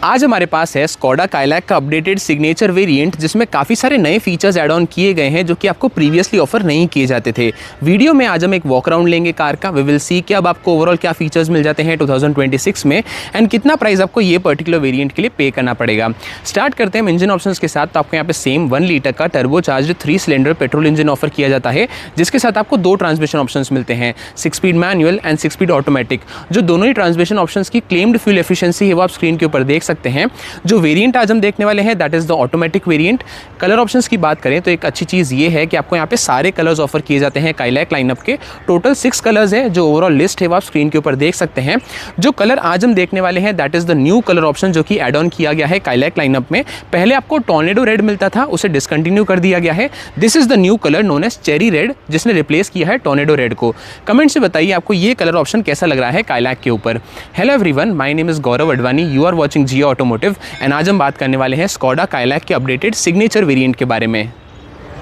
आज हमारे पास है स्कोडा काइलैक का अपडेटेड सिग्नेचर वेरिएंट, जिसमें काफ़ी सारे नए फीचर्स ऐड ऑन किए गए हैं जो कि आपको प्रीवियसली ऑफर नहीं किए जाते थे। वीडियो में आज हम एक वॉक अराउंड लेंगे कार का। वी विल सी कि अब आपको ओवरऑल क्या फीचर्स मिल जाते हैं 2026 में एंड कितना प्राइस आपको ये पर्टिकुलर वेरिएंट के लिए पे करना पड़ेगा। स्टार्ट करते हैं इंजन ऑप्शंस के साथ। तो आपको यहाँ पे सेम 1 लीटर का turbo charge 3 cylinder petrol engine offer किया जाता है, जिसके साथ आपको 2 ट्रांसमिशन ऑप्शंस मिलते हैं, 6 speed manual and 6 speed automatic. जो दोनों ही ट्रांसमिशन ऑप्शंस की क्लेम्ड फ्यूल एफिशिएंसी है वो आप स्क्रीन के ऊपर देख सकते हैं। जो वेरिएंट आज हम देखने वाले हैं that is the automatic variant. Colour options की बात करें तो एक अच्छी चीज़ ये है कि आपको यहाँ पे सारे कलर्स ऑफर किए जाते हैं काइलैक लाइनअप के। टोटल 6 कलर्स है। जो ओवरऑल लिस्ट है वो आप स्क्रीन के ऊपर देख सकते हैं। जो कलर आज हम देखने वाले हैं that is the new colour option जो कि एड ऑन किया गया है काइलैक लाइनअप में। पहले आपको टॉर्नेडो रेड मिलता था, उसे डिसकंटिन्यू कर दिया गया है। This is the new colour known as cherry red, जिसने रिप्लेस किया है टॉर्नेडो रेड को। कमेंट से बताइए आपको ये कलर ऑप्शन कैसा लग रहा है काइलैक के ऊपर। Hello everyone, my name is Gaurav Advani, you are watching Jio Automotive and आज हम बात करने वाले हैं स्कोडा काइलैक के अपडेटेड सिग्नेचर वेरिएंट के बारे में।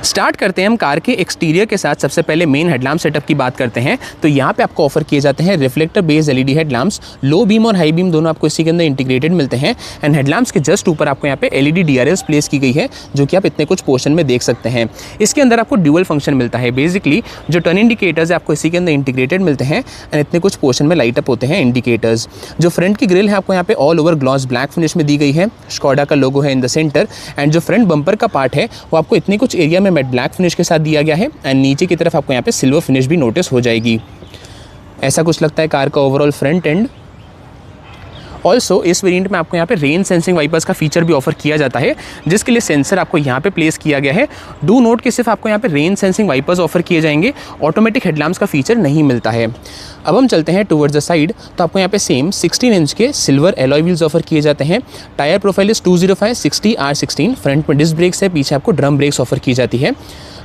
स्टार्ट करते हैं हम कार के एक्सटीरियर के साथ। सबसे पहले मेन हेडलैम्प सेटअप की बात करते हैं तो यहाँ पे आपको ऑफर किए जाते हैं reflector based LED headlamps. Low beam और हाई बीम दोनों आपको इसी के अंदर इंटीग्रेटेड मिलते हैं एंड हेडलैम्प्स के जस्ट ऊपर आपको यहाँ पे एलईडी डीआरएल्स प्लेस की गई है, जो कि आप इतने कुछ पोर्शन में देख सकते हैं। इसके अंदर आपको ड्यूअल फंक्शन मिलता है। बेसिकली जो टर्न इंडिकेटर्स है आपको इसी के अंदर इंटीग्रेटेड मिलते हैं एंड इतने कुछ पोर्शन में लाइट अप होते हैं इंडिकेटर्स। जो फ्रंट की ग्रिल है आपको यहाँ पे all over gloss black finish में दी गई है। स्कोडा का लोगो है इन द सेंटर एंड जो फ्रंट बम्पर का पार्ट है वो आपको इतने कुछ एरिया में मैट ब्लैक फिनिश के साथ दिया गया है एंड नीचे की तरफ आपको यहाँ पे सिल्वर फिनिश भी नोटिस हो जाएगी। ऐसा कुछ लगता है कार का ओवरऑल फ्रंट एंड। ऑल्सो इस वेरिएंट में आपको यहाँ पे रेन सेंसिंग वाइपर्स का फीचर भी ऑफर किया जाता है, जिसके लिए सेंसर आपको यहाँ पे प्लेस किया गया है। डू नोट कि सिर्फ आपको यहाँ पे रेन सेंसिंग वाइपर्स ऑफर किए जाएंगे, ऑटोमेटिक हेडलैम्प्स का फीचर नहीं मिलता है। अब हम चलते हैं टुवर्ड्स द साइड तो आपको यहाँ पे सेम 16 इंच के सिल्वर एलॉय व्हील्स ऑफर किए जाते हैं। Tyre profile is 205/60R16। Front में डिस्क ब्रेक्स है, पीछे आपको ड्रम ब्रेक्स ऑफर की जाती है।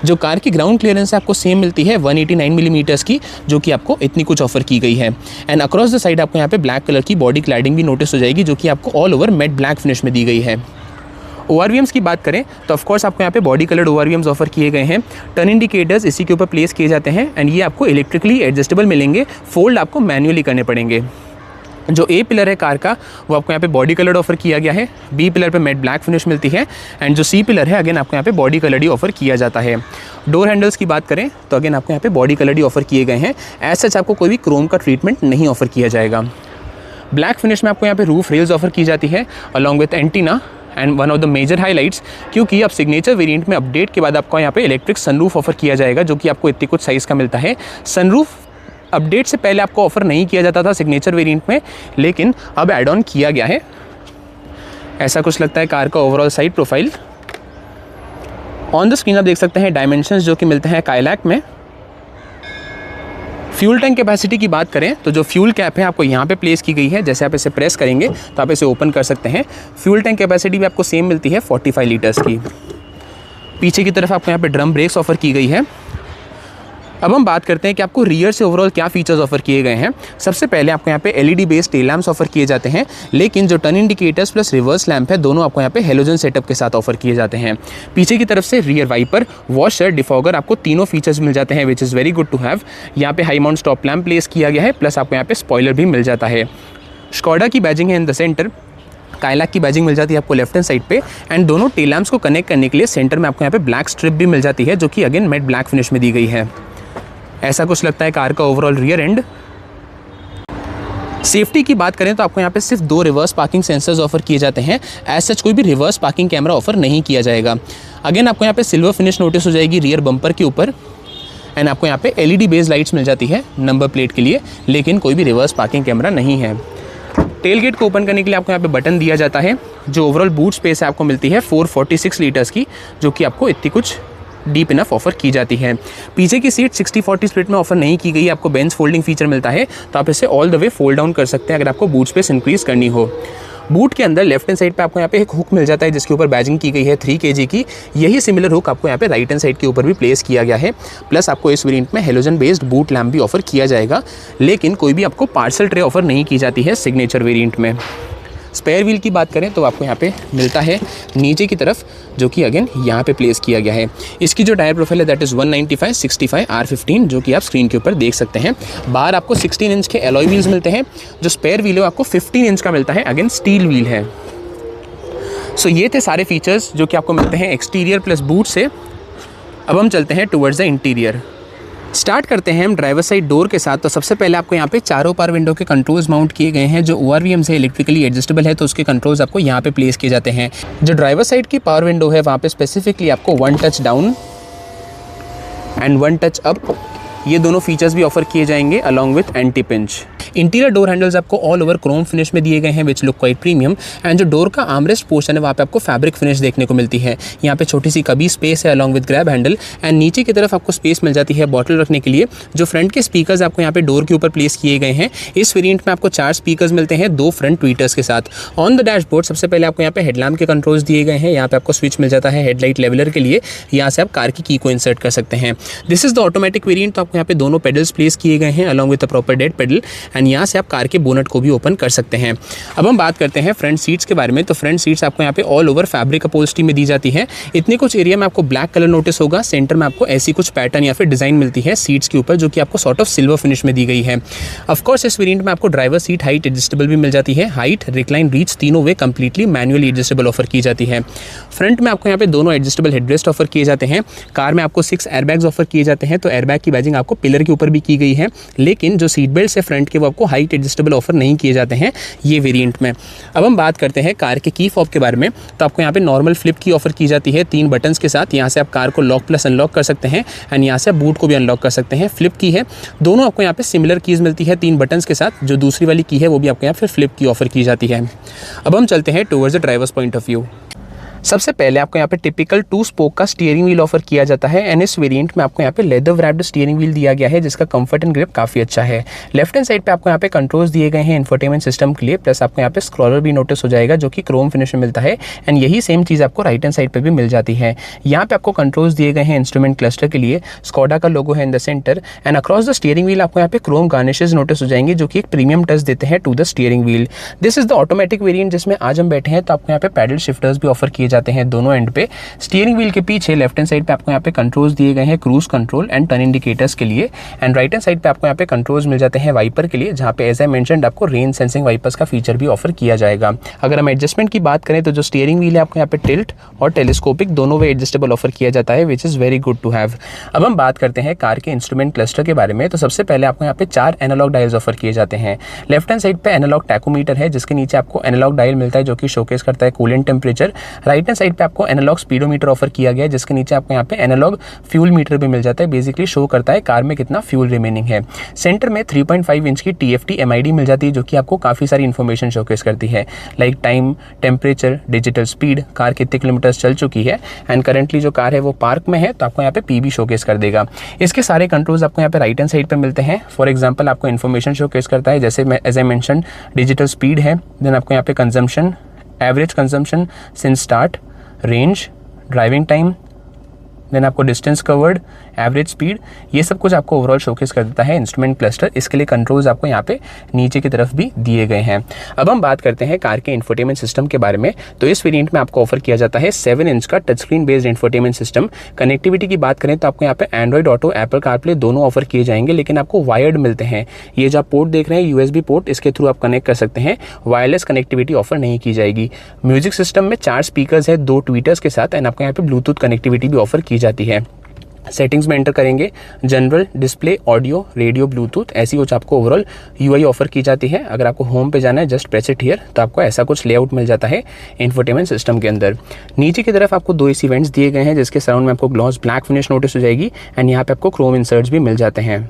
जो कार की ग्राउंड क्लियरेंस है आपको सेम मिलती है 189 मिलीमीटर्स की, जो कि आपको इतनी कुछ ऑफर की गई है। एंड अक्रॉस द साइड आपको यहाँ पे ब्लैक कलर की बॉडी क्लैडिंग भी नोटिस हो जाएगी, जो कि आपको all over matte black finish में दी गई है। ORVMs की बात करें तो ऑफकोर्स आपको यहाँ पे बॉडी कलर्ड ORVMs ऑफर किए गए हैं। टर्न इंडिकेटर्स इसी के ऊपर प्लेस किए जाते हैं एंड ये आपको इलेक्ट्रिकली एडजस्टेबल मिलेंगे, फोल्ड आपको मैन्युअली करने पड़ेंगे। जो ए पिलर है कार का वो आपको यहाँ पे बॉडी कलर्ड ऑफर किया गया है। बी पिलर पे मैट ब्लैक फिनिश मिलती है एंड जो सी पिलर है अगेन आपको यहाँ पे बॉडी कलर्ड ही ऑफर किया जाता है। डोर हैंडल्स की बात करें तो अगेन आपको यहाँ पे बॉडी कलर्ड ही ऑफर किए गए हैं। एज सच आपको कोई भी क्रोम का ट्रीटमेंट नहीं ऑफर किया जाएगा। ब्लैक फिनिश में आपको यहाँ पे रूफ रेल्स ऑफर की जाती है along with antenna and one of the major highlights, क्योंकि अब सिग्नेचर वेरिएंट में अपडेट के बाद आपको यहाँ पे इलेक्ट्रिक सनरूफ ऑफर किया जाएगा, जो कि आपको इतनी कुछ साइज़ का मिलता है। सनरूफ अपडेट से पहले आपको ऑफर नहीं किया जाता था सिग्नेचर वेरिएंट में, लेकिन अब ऐड ऑन किया गया है। ऐसा कुछ लगता है कार का overall side profile. On the screen आप देख सकते हैं डायमेंशंस जो कि मिलते हैं काइलैक में। फ्यूल टैंक कैपेसिटी की बात करें तो जो फ्यूल कैप है आपको यहाँ पे प्लेस की गई है। जैसे आप इसे प्रेस करेंगे तो आप इसे ओपन कर सकते हैं। फ्यूल टैंक कैपेसिटी भी आपको सेम मिलती है 45 लीटर्स की। पीछे की तरफ आपको यहाँ पे ड्रम ब्रेक्स ऑफर की गई है। अब हम बात करते हैं कि आपको रियर से ओवरऑल क्या फीचर्स ऑफर किए गए हैं। सबसे पहले आपको यहाँ पे LED based tail lamps offer किए जाते हैं, लेकिन जो turn indicators plus reverse lamp है दोनों आपको यहाँ पे हेलोजन सेटअप के साथ ऑफर किए जाते हैं। पीछे की तरफ से रियर वाइपर, वॉशर, डिफॉगर आपको तीनों फीचर्स मिल जाते हैं, which is very good to have. यहाँ पे high mount stop lamp place किया गया है, प्लस आपको यहाँ पे स्पॉइलर भी मिल जाता है। स्कोडा की बैजिंग है इन द सेंटर। काइलैक की बैजिंग मिल जाती है आपको लेफ्ट हैंड साइड पे एंड दोनों टेल लैंप्स को कनेक्ट करने के लिए सेंटर में आपको यहाँ पे ब्लैक स्ट्रिप भी मिल जाती है, जो कि अगेन मैट ब्लैक फिनिश में दी गई है। ऐसा कुछ लगता है कार का ओवरऑल रियर एंड। सेफ्टी की बात करें तो आपको यहाँ पे सिर्फ 2 रिवर्स पार्किंग सेंसर्स ऑफर किए जाते हैं। एज सच कोई भी रिवर्स पार्किंग कैमरा ऑफर नहीं किया जाएगा। अगेन आपको यहाँ पे सिल्वर फिनिश नोटिस हो जाएगी रियर बम्पर के ऊपर एंड आपको यहाँ पे एलईडी बेस्ड लाइट्स मिल जाती है नंबर प्लेट के लिए, लेकिन कोई भी रिवर्स पार्किंग कैमरा नहीं है। टेल गेट को ओपन करने के लिए आपको यहाँ पे बटन दिया जाता है। जो ओवरऑल बूट स्पेस है आपको मिलती है 446 लीटर्स की, जो कि आपको इतनी कुछ डीप इनफ ऑफर की जाती है। पीछे की सीट 60-40 स्प्लिट में ऑफर नहीं की गई। आपको बेंच फोल्डिंग फीचर मिलता है, तो आप इसे all the way fold down कर सकते हैं अगर आपको बूट स्पेस इंक्रीज करनी हो। बूट के अंदर लेफ्ट हैंड साइड पे आपको यहाँ पे एक हुक मिल जाता है, जिसके ऊपर बैजिंग की गई है 3 kg की। यही सिमिलर हुक आपको यहाँ पे राइट हैंड साइड के ऊपर भी प्लेस किया गया है। प्लस आपको इस वेरिएंट में हेलोजन बेस्ड बूट लैम्प भी ऑफर किया जाएगा, लेकिन कोई भी आपको पार्सल ट्रे ऑफर नहीं की जाती है सिग्नेचर वेरिएंट में। स्पेयर व्हील की बात करें तो आपको यहाँ पे मिलता है नीचे की तरफ, जो कि अगेन यहाँ पे प्लेस किया गया है। इसकी जो टायर प्रोफाइल है दैट इज़ 195/65R15, जो कि आप स्क्रीन के ऊपर देख सकते हैं। बाहर आपको 16 इंच के एलॉय व्हील्स मिलते हैं। जो स्पेयर व्हील है आपको 15 इंच का मिलता है, अगेन स्टील व्हील है। सो ये थे सारे फीचर्स जो कि आपको मिलते हैं एक्सटीरियर प्लस बूट से। अब हम चलते हैं टुवर्ड्स द इंटीरियर। स्टार्ट करते हैं हम ड्राइवर साइड डोर के साथ। तो सबसे पहले आपको यहाँ पे चारों पावर विंडो के कंट्रोल्स माउंट किए गए हैं जो ORVM से इलेक्ट्रिकली एडजस्टेबल है, तो उसके कंट्रोल्स आपको यहाँ पे प्लेस किए जाते हैं। जो ड्राइवर साइड की पावर विंडो है वहाँ पे स्पेसिफिकली आपको 1 touch down and 1 touch up, ये दोनों फीचर्स भी ऑफर किए जाएंगे along with anti pinch. Interior door handles आपको ऑल ओवर क्रोम फिनिश में दिए गए हैं which look quite premium. And जो डोर का आर्मरेस्ट पोर्शन है वहाँ पे आपको फैब्रिक फिनिश देखने को मिलती है। यहाँ पे छोटी सी कभी स्पेस है along with grab handle, and नीचे की तरफ आपको स्पेस मिल जाती है बॉटल रखने के लिए। जो फ्रंट के स्पीकर्स आपको यहाँ पे डोर के ऊपर प्लेस किए गए हैं। इस वेरिएंट में आपको 4 स्पीकर्स मिलते हैं, 2 फ्रंट ट्वीटर्स के साथ। ऑन द डैशबोर्ड सबसे पहले आपको यहाँ पे हेडलैम्प के कंट्रोल्स दिए गए हैं। यहाँ पे आपको स्विच मिल जाता है हेडलाइट लेवलर के लिए, यहाँ से आप कार की को इंसर्ट कर सकते हैं। This is the automatic variant. तो आपको यहाँ पे दोनों पेडल्स प्लेस किए गए हैं along with the proper dead pedal, and यहाँ से आप कार के बोनट को भी ओपन कर सकते हैं। अब हम बात करते हैं फ्रंट सीट्स के बारे में। तो फ्रंट सीट्स आपको यहाँ पे ऑल ओवर फैब्रिक अपहोल्स्ट्री में दी जाती है। इतने कुछ एरिया में आपको ब्लैक कलर नोटिस होगा। सेंटर में आपको ऐसी कुछ पैटर्न या फिर डिजाइन मिलती है सीट्स के ऊपर जो कि आपको सॉर्ट ऑफ सिल्वर फिनिश में दी गई है। ऑफ कोर्स इस वेरिएंट में आपको ड्राइवर सीट हाइट एडजस्टेबल भी मिल जाती है। हाइट, रिक्लाइन, रीच तीनों वे कंप्लीटली मैनुअली एडजस्टेबल ऑफर की जाती है। फ्रंट में आपको यहाँ पे दोनों एडजस्टेबल हेडरेस्ट ऑफर किए जाते हैं। कार में आपको 6 एयरबैग्स ऑफर किए जाते हैं। तो एयरबैग की बैजिंग आपको पिलर के ऊपर भी की गई है, लेकिन जो सीट बेल्ट है फ्रंट के वो आपको हाइट एडजस्टेबल ऑफर नहीं किए जाते हैं ये वेरिएंट में। अब हम बात करते हैं कार के की फॉब के बारे में। तो आपको यहाँ पे नॉर्मल फ्लिप की ऑफर की जाती है 3 बटन्स के साथ। यहाँ से आप कार को लॉक प्लस अनलॉक कर सकते हैं, एंड यहाँ से आप बूट को भी अनलॉक कर सकते हैं। फ्लिप की है, दोनों आपको यहाँ पे सिमिलर कीज मिलती है 3 बटन्स के साथ। जो दूसरी वाली की है वो भी आपको यहाँ पे फ्लिप की ऑफर की जाती है। अब हम चलते हैं towards the drivers point of view. सबसे पहले आपको यहाँ पे टिपिकल 2 स्पोक का स्टीयरिंग व्हील ऑफर किया जाता है, एंड इस वेरिएंट में आपको यहाँ पे लेदर रैप्ड स्टीयरिंग व्हील दिया गया है जिसका कंफर्ट एंड ग्रिप काफी अच्छा है। लेफ्ट हैंड साइड पे आपको यहाँ पे कंट्रोल्स दिए गए हैं इंफोटेनमेंट सिस्टम के लिए, प्लस आपको यहाँ पे स्क्रॉलर भी नोटिस हो जाएगा जो कि क्रोम फिनिश में मिलता है, एंड यही सेम चीज आपको राइट हैंड साइड पे भी मिल जाती है। यहाँ पे आपको कंट्रोल्स दिए गए हैं इंस्ट्रूमेंट क्लस्टर के लिए, स्कोडा का लोगो है in the centre, and across the steering wheel आपको यहाँ पे क्रोम गार्निशेस नोटिस हो जाएंगे जो कि एक प्रीमियम टच देते हैं to the steering wheel. This is the automatic variant जिसमें आज हम बैठे हैं। तो आपको यहाँ पे पैडल शिफ्टर्स भी ऑफर किए जाते हैं दोनों एंड पे। स्टीयरिंग व्हील के पीछे लेफ्ट हैंड साइड पे आपको यहाँ पे कंट्रोल्स दिए गए हैं cruise control and turn indicators के लिए, एंड राइट हैंड साइड पे आपको यहाँ पे कंट्रोल्स मिल जाते हैं वाइपर के लिए, जहाँ पे एज आई मेंशन्ड आपको रेन सेंसिंग वाइपर्स का फीचर भी ऑफर किया जाएगा। अगर हम एडजस्टमेंट की बात करें तो जो स्टीयरिंग व्हील है आपको यहाँ पे टिल्ट और टेलीस्कोपिक दोनों वे एडजस्टेबल ऑफर किया जाता है, which is very good to have. अब हम बात करते हैं कार के इंस्ट्रूमेंट क्लस्टर के बारे में। तो सबसे पहले आपको यहाँ पे 4 एनालॉग डायल्स ऑफर किए जाते हैं। लेफ्ट हैंड साइड पे एनालॉग टैकोमीटर है जिसके नीचे आपको एनालॉग डायल मिलता है जो कि शोकेस करता है coolant temperature. Right hand side पे आपको एनालॉग स्पीडोमीटर ऑफर किया गया है जिसके नीचे आपको यहाँ पे एनालॉग फ्यूल मीटर भी मिल जाता है, बेसिकली शो करता है कार में कितना फ्यूल रिमेनिंग है। सेंटर में 3.5 इंच की TFT MID मिल जाती है जो कि आपको काफी सारी इन्फॉर्मेशन शोकेस करती है, like time, temperature, digital speed, car कितने किलोमीटर चल चुकी है, एंड करंटली जो कार है वो पार्क में है तो आपको यहाँ पे PB शोकेस कर देगा। इसके सारे कंट्रोल्स आपको यहाँ पे राइट हैंड साइड पे मिलते हैं। फॉर एग्जाम्पल आपको इन्फॉर्मेशन शोकेस करता है, जैसे as I mention digital speed है, देन आपको यहाँ पे consumption, average consumption since start, range, driving time, then आपको डिस्टेंस कवर्ड, एवरेज स्पीड, ये सब कुछ आपको ओवरऑल शोकेस कर देता है इंस्ट्रूमेंट क्लस्टर। इसके लिए कंट्रोल्स आपको यहाँ पे नीचे की तरफ भी दिए गए हैं। अब हम बात करते हैं कार के इंफोटेनमेंट सिस्टम के बारे में। तो इस वेरिएंट में आपको ऑफर किया जाता है 7 इंच का touch screen based infotainment system. Connectivity की बात करें तो आपको यहाँ पे एंड्रॉइड ऑटो, एप्पल कारप्ले दोनों ऑफर किए जाएंगे, लेकिन आपको वायर्ड मिलते हैं। ये जो आप पोर्ट देख रहे हैं USB पोर्ट, इसके थ्रू आप कनेक्ट कर सकते हैं, वायरलेस कनेक्टिविटी ऑफर नहीं की जाएगी। म्यूजिक सिस्टम में 4 स्पीकर्स है 2 ट्वीटर्स के साथ, एंड आपको यहाँ पे ब्लूटूथ कनेक्टिविटी भी ऑफर की जाती है। सेटिंग्स में एंटर करेंगे, general, display, audio, radio, Bluetooth, ऐसी कुछ आपको ओवरऑल UI ऑफर की जाती है। अगर आपको होम पे जाना है जस्ट प्रेस इट हियर, तो आपको ऐसा कुछ लेआउट मिल जाता है इंफोटेनमेंट सिस्टम के अंदर। नीचे की तरफ आपको 2 AC वेंट्स दिए गए हैं जिसके सराउंड में आपको ग्लॉस ब्लैक फिनिश नोटिस हो जाएगी, एंड यहाँ पे आपको क्रोम इंसर्ट्स भी मिल जाते हैं।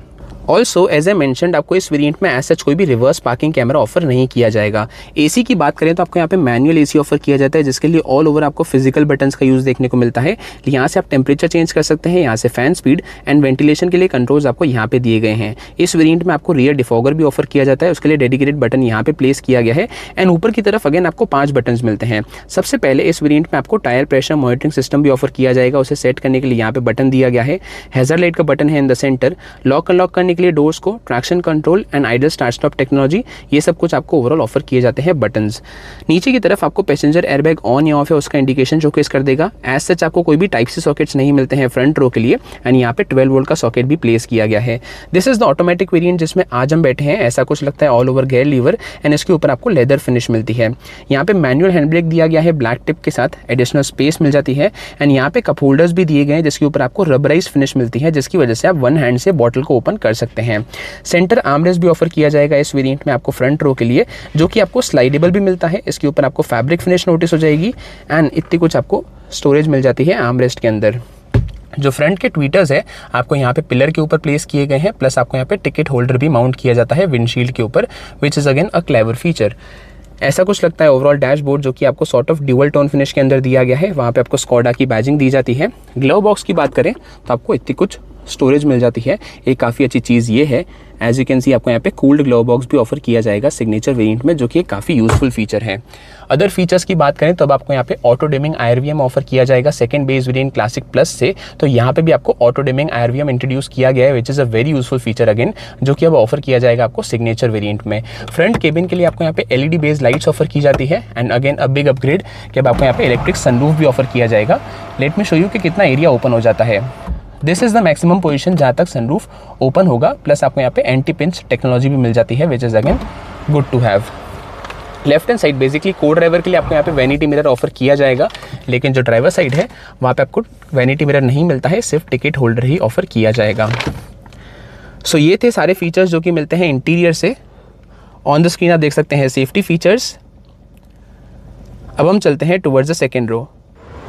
ऑल्सो एज ए मेंशन्ड आपको इस वेरिएंट में एज सच कोई भी रिवर्स पार्किंग कैमरा ऑफर नहीं किया जाएगा। AC की बात करें तो आपको यहाँ पे मैनुअल AC ऑफर किया जाता है जिसके लिए ऑल ओवर आपको फिजिकल बटन्स का यूज देखने को मिलता है। यहाँ से आप टेम्परेचर चेंज कर सकते हैं, यहाँ से फैन स्पीड एंड वेंटिलेशन के लिए कंट्रोल्स आपको यहाँ पे दिए गए हैं। इस वेरिएंट में आपको रियर डिफॉगर भी ऑफर किया जाता है, उसके लिए डेडिकेटेड बटन यहाँ पे प्लेस किया गया है, एंड ऊपर की तरफ अगेन आपको 5 बटन मिलते हैं। सबसे पहले इस वेरिएंट में आपको टायर प्रेशर मॉनिटरिंग सिस्टम भी ऑफर किया जाएगा, उसे सेट करने के लिए यहाँ पे बटन दिया गया है। हैजर्ड लाइट का बटन है in the centre. Lock unlock करने के लिए डोर्स को traction control and idol start stop technology, ये सब कुछ आपको ओवरऑल ऑफर किए जाते हैं बटन्स। नीचे की तरफ आपको पैसेंजर एयरबैग ऑन या ऑफ है उसका इंडिकेशन शोकेस कर देगा। एज सच आपको कोई भी टाइप सी सॉकेट्स नहीं मिलते हैं फ्रंट रो के लिए, एंड यहाँ पे 12 वोल्ट का सॉकेट भी प्लेस किया गया है। This is the automatic variant जिसमें आज हम बैठे हैं। ऐसा कुछ लगता है all over gear liver, and इसके ऊपर आपको लेदर फिनिश मिलती है। यहाँ पे मैनुअल हैंड ब्रेक दिया गया है ब्लैक टिप के साथ, एडिशनल स्पेस मिल जाती है, एंड यहाँ पे कप होल्डर्स भी दिए गए हैं जिसके ऊपर आपको रबराइज फिनिश मिलती है, जिसकी वजह से आप वन हैंड से बॉटल को ओपन कर सकते हैं। सेंटर आर्मरेस्ट भी ऑफर किया जाएगा इस वेरिएंट में आपको फ्रंट रो के लिए, जो कि आपको स्लाइडेबल भी मिलता है। इसके ऊपर आपको फैब्रिक फिनिश नोटिस हो जाएगी, एंड इतनी कुछ आपको स्टोरेज मिल जाती है आर्मरेस्ट के अंदर। जो फ्रंट के ट्वीटर्स है आपको यहाँ पे पिलर के ऊपर प्लेस किए गए हैं, प्लस आपको यहाँ पे टिकट होल्डर भी माउंट किया जाता है विंडशील्ड के ऊपर, विच is again a clever feature. ऐसा कुछ लगता है ओवरऑल डैशबोर्ड, जो कि आपको sort of dual tone finish के अंदर दिया गया है। वहाँ पे आपको स्कोडा की बैजिंग दी जाती है। ग्लव बॉक्स की बात करें तो आपको इतनी कुछ स्टोरेज मिल जाती है। एक काफ़ी अच्छी चीज़ ये है, एज यू कैन सी आपको यहाँ पे कूल्ड ग्लव बॉक्स भी ऑफर किया जाएगा सिग्नेचर वेरिएंट में, जो कि एक काफ़ी यूजफुल फीचर है। अदर फीचर्स की बात करें तो अब आपको यहाँ पे ऑटो डिमिंग IRVM ऑफर किया जाएगा second base variant classic plus से। तो यहाँ पे भी आपको ऑटो डिमिंग IRVM इंट्रोड्यूस किया गया है, which is a very useful feature again, जो कि अब ऑफर किया जाएगा आपको सिग्नेचर वेरिएंट में। फ्रंट केबिन के लिए आपको यहाँ पे LED बेस्ड लाइट्स ऑफर की जाती है, and again a big upgrade कि अब आपको यहाँ पे इलेक्ट्रिक सनरूफ भी ऑफर किया जाएगा। लेट मी शो यू कि कितना एरिया ओपन हो जाता है। This is the maximum position जहाँ तक सनरूफ ओपन होगा, प्लस आपको यहाँ पे एंटी पिंच टेक्नोलॉजी भी मिल जाती है, which is again good to have. Left hand side basically को ड्राइवर के लिए आपको यहाँ पे वैनिटी मिरर ऑफर किया जाएगा, लेकिन जो ड्राइवर साइड है वहाँ पे आपको वैनिटी मिरर नहीं मिलता है, सिर्फ टिकट होल्डर ही ऑफर किया जाएगा। सो ये थे सारे फीचर्स जो कि मिलते हैं इंटीरियर से। ऑन द स्क्रीन आप देख सकते हैं सेफ्टी फीचर्स। अब हम चलते हैं towards the second row.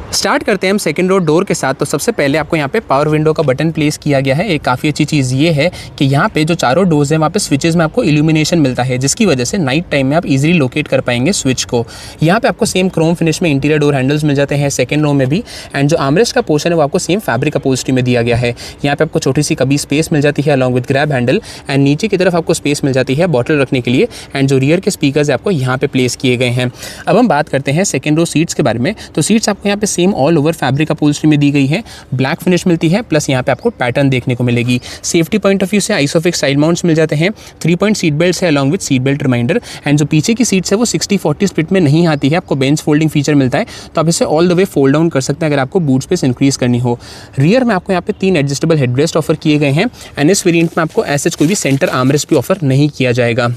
Start करते हैं हम सेकंड रो डोर के साथ। तो सबसे पहले आपको यहाँ पे पावर विंडो का बटन प्लेस किया गया है। एक काफ़ी अच्छी चीज़ ये है कि यहाँ पे जो चारों डोर्स हैं वहाँ पे स्विचेस में आपको इल्यूमिनेशन मिलता है, जिसकी वजह से नाइट टाइम में आप इजीली लोकेट कर पाएंगे स्विच को। यहाँ पे आपको सेम क्रोम फिनिश में इंटीरियर डोर हैंडल्स मिल जाते हैं सेकंड रो में भी, एंड जो आर्मरेस्ट का पोर्शन है वो आपको सेम फैब्रिक अपहोल्स्ट्री में दिया गया है। यहाँ पे आपको छोटी सी कभी स्पेस मिल जाती है along with grab handle, and नीचे की तरफ आपको स्पेस मिल जाती है बॉटल रखने के लिए, एंड जो रियर के स्पीकर्स आपको यहाँ पे प्लेस किए गए हैं। अब हम बात करते हैं सेकंड रो सीट्स के बारे में। तो सीट्स आपको यहाँ पे same all over fabric upholstery में दी गई है, ब्लैक फिनिश मिलती है, प्लस यहाँ पे आपको पैटर्न देखने को मिलेगी। सेफ्टी पॉइंट ऑफ व्यू से आइसोफिक्स साइड माउंट्स मिल जाते हैं, 3 पॉइंट सीट बेल्ट है along with seat belt reminder, and जो पीछे की सीट्स है वो 60-40 स्प्लिट में नहीं आती है, आपको बेंच फोल्डिंग फीचर मिलता है, तो आप इसे all the way fold down कर सकते हैं अगर आपको बूट स्पेस इंक्रीज करनी हो। रियर में आपको यहाँ पे 3 एडजस्टेबल हेडरेस्ट ऑफर किए गए हैं, एंड इस वेरिएंट में आपको ऐसे कोई भी सेंटर आर्मरेस्ट भी ऑफर नहीं किया जाएगा।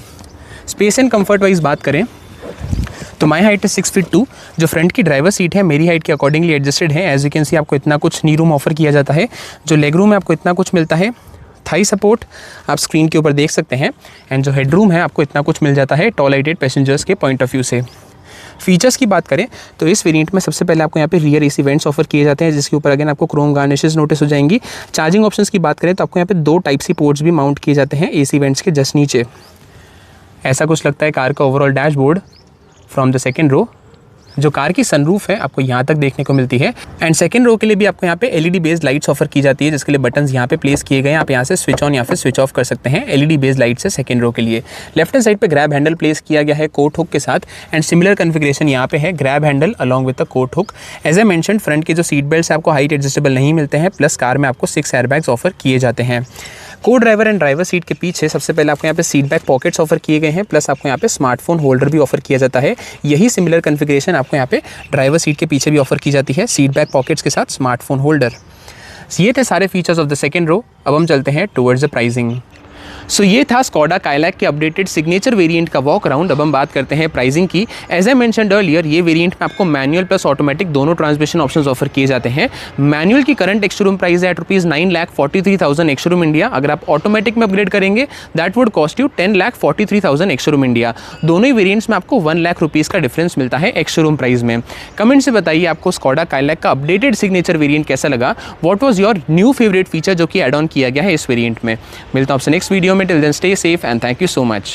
स्पेस एंड कंफर्ट वाइज बात करें तो माई हाइट है 6 फीट 2। जो फ्रंट की ड्राइवर सीट है मेरी हाइट के अकॉर्डिंगली एडजस्टेड है। एज यू कैन सी आपको इतना कुछ नी रूम ऑफर किया जाता है। जो लेग रूम है आपको इतना कुछ मिलता है। थाई सपोर्ट आप स्क्रीन के ऊपर देख सकते हैं, एंड जो हेड रूम है आपको इतना कुछ मिल जाता है टॉल हाइटेड पैसेंजर्स के पॉइंट ऑफ व्यू से। फीचर्स की बात करें तो इस वेरिएंट में सबसे पहले आपको यहाँ पे रियर AC वेंट्स ऑफर किए जाते हैं, जिसके ऊपर अगेन आपको क्रोम गार्निशेस नोटिस हो जाएंगी। चार्जिंग ऑप्शंस की बात करें तो आपको यहाँ पे 2 टाइप सी पोर्ट्स भी माउंट किए जाते हैं AC वेंट्स के जस्ट नीचे। ऐसा कुछ लगता है कार का overall dashboard from the second row. जो कार की सनरूफ है आपको यहाँ तक देखने को मिलती है, एंड सेकंड रो के लिए भी आपको यहाँ पे LED बेस्ड लाइट्स ऑफर की जाती है, जिसके लिए बटन्स यहाँ पे प्लेस किए गए हैं। आप यहाँ से स्विच ऑन या फिर स्विच ऑफ कर सकते हैं LED बेस्ड लाइट्स है सेकंड रो के लिए। लेफ्ट हैंड साइड पे ग्रैब हैंडल प्लेस किया गया है कोट हुक के साथ, एंड सिमिलर कन्फिग्रेशन यहाँ पे है, grab handle along with the coat hook. As I mention front के जो सीट बेल्ट आपको हाइट एडजस्टेबल नहीं मिलते हैं, प्लस कार में आपको 6 एयरबैग्स ऑफर किए जाते हैं। को ड्राइवर एंड ड्राइवर सीट के पीछे सबसे पहले आपको यहाँ पे सीट बैक पॉकेट्स ऑफर किए गए हैं, प्लस आपको यहाँ पे स्मार्टफोन होल्डर भी ऑफर किया जाता है। यही सिमिलर कन्फिग्रेशन आपको यहाँ पे ड्राइवर सीट के पीछे भी ऑफर की जाती है, सीट बैक पॉकेट्स के साथ स्मार्टफोन होल्डर। ये थे सारे features of the second row. अब हम चलते हैं टुवर्ड्स द प्राइसिंग। सो ये था स्कोडा काइलैक के अपडेटेड सिग्नेचर वेरिएंट का वॉक अराउंड। अब हम बात करते हैं प्राइसिंग की। एज आई मेंशन्ड अर्लियर, ये वेरिएंट में आपको मैनुअल प्लस ऑटोमेटिक दोनों ट्रांसमिशन ऑप्शंस ऑफर किए जाते हैं। मैनुअल की करंट एक्स-शोरूम प्राइस है ₹9,43,000 एक्स-शोरूम इंडिया। अगर आप ऑटोमेटिक में अपग्रेड करेंगे that would cost you ₹10,43,000 ex-showroom India. दोनों ही वेरिएंट्स में आपको ₹1,00,000 का डिफरेंस मिलता है एक्स-शोरूम प्राइस में। कमेंट से बताइए आपको स्कोडा काइलैक का अपडेटेड सिग्नेचर वेरिएंट कैसा लगा। What was your new favourite feature जो कि एड ऑन किया गया है इस वेरिएंट में। मिलता हूं आपसे नेक्स्ट वीडियो में। Till then stay safe and thank you so much.